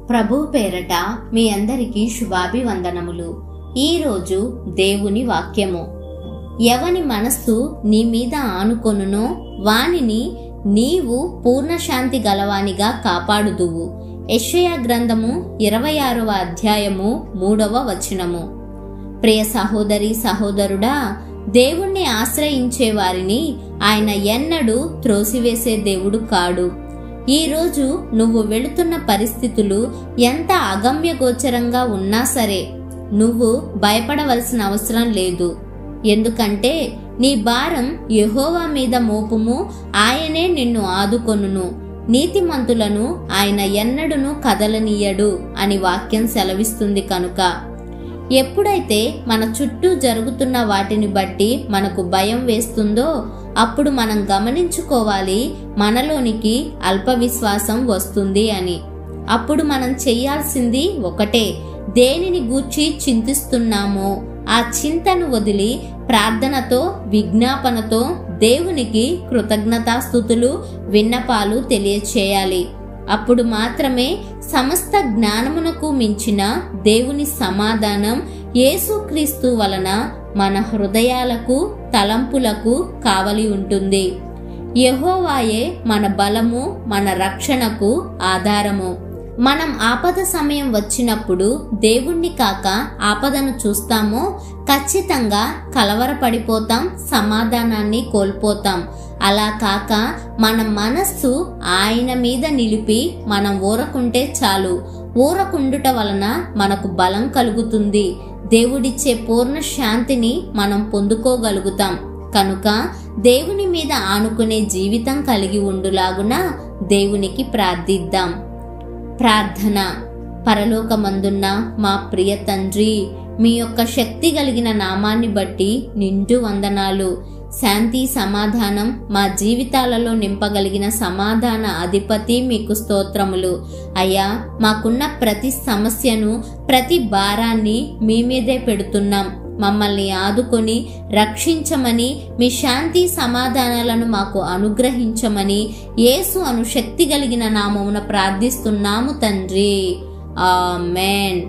ప్రభు పేరట మీ అందరికీ శుభాభివందనములు. ఈరోజు దేవుని వాక్యము. ఎవని మనస్సు నీ మీద ఆనుకొనునో వానిని నీవు పూర్ణశాంతి గలవానిగా కాపాడుదువు. యెషయా గ్రంథము 26వ అధ్యాయము 3వ వచనము. ప్రియ సహోదరి సహోదరుడా, దేవుణ్ణి ఆశ్రయించే వారిని ఆయన ఎన్నడూ త్రోసివేసే దేవుడు కాడు. ఈరోజు నువ్వు వెళుతున్న పరిస్థితులు ఎంత అగమ్యగోచరంగా ఉన్నా సరే నువ్వు భయపడవలసిన అవసరం లేదు. ఎందుకంటే నీ భారం యెహోవా మీద మోపుము, ఆయనే నిన్ను ఆదుకొనును. నీతిమంతులను ఆయన ఎన్నడును కదలనీయడు అని వాక్యం సెలవిస్తుంది. కనుక ఎప్పుడైతే మన చుట్టూ జరుగుతున్న వాటిని బట్టి మనకు భయం వేస్తుందో అప్పుడు మనం గమనించుకోవాలి, మనలోనికి అల్ప విశ్వాసం వస్తుంది అని. అప్పుడు మనం చెయ్యాల్సింది ఒకటే, దేనిని గూర్చి చింతిస్తున్నామో ఆ చింతను వదిలి ప్రార్థనతో విజ్ఞాపనతో దేవునికి కృతజ్ఞతాస్తుతులు విన్నపాలు తెలియచేయాలి. అప్పుడు మాత్రమే సమస్త జ్ఞానమునకు మించిన దేవుని సమాధానం యేసుక్రీస్తు వలన మన హృదయాలకు తలంపులకు కావలి ఉంటుంది. యెహోవాయే మన బలము, మన రక్షణకు ఆధారము. మనం ఆపద సమయం వచ్చినప్పుడు దేవుణ్ణి కాక ఆపదను చూస్తామో ఖచ్చితంగా కలవరపడిపోతాం, సమాధానాన్ని కోల్పోతాం. అలా కాక మన మనస్సు ఆయన మీద నిలిపి మనం ఊరకుంటే చాలు. ఊరకుండుట వలన మనకు బలం కలుగుతుంది. దేవుడిచ్చే పూర్ణ శాంతిని మనం పొందుకోగలుగుతాం. కనుక దేవుని మీద ఆనుకునే జీవితం కలిగి ఉండులాగున దేవునికి ప్రార్థిద్దాం. ప్రార్థన. పరలోకమందున్న మా ప్రియ తండ్రి, మీ యొక్క శక్తి కలిగిన నామాన్ని బట్టి నిండు వందనాలు. శాంతి సమాధానం మా జీవితాలలో నింపగలిగిన సమాధాన అధిపతి మీకు స్తోత్రములు. అయ్యా, మాకున్న ప్రతి సమస్యను, ప్రతి భారాన్ని మీ మీదే పెడుతున్నాం. మమ్మల్ని ఆదుకొని రక్షించమని, మీ శాంతి సమాధానాలను మాకు అనుగ్రహించమని యేసు అను శక్తి కలిగిన నామమున ప్రార్థిస్తున్నాము తండ్రి. ఆమేన్.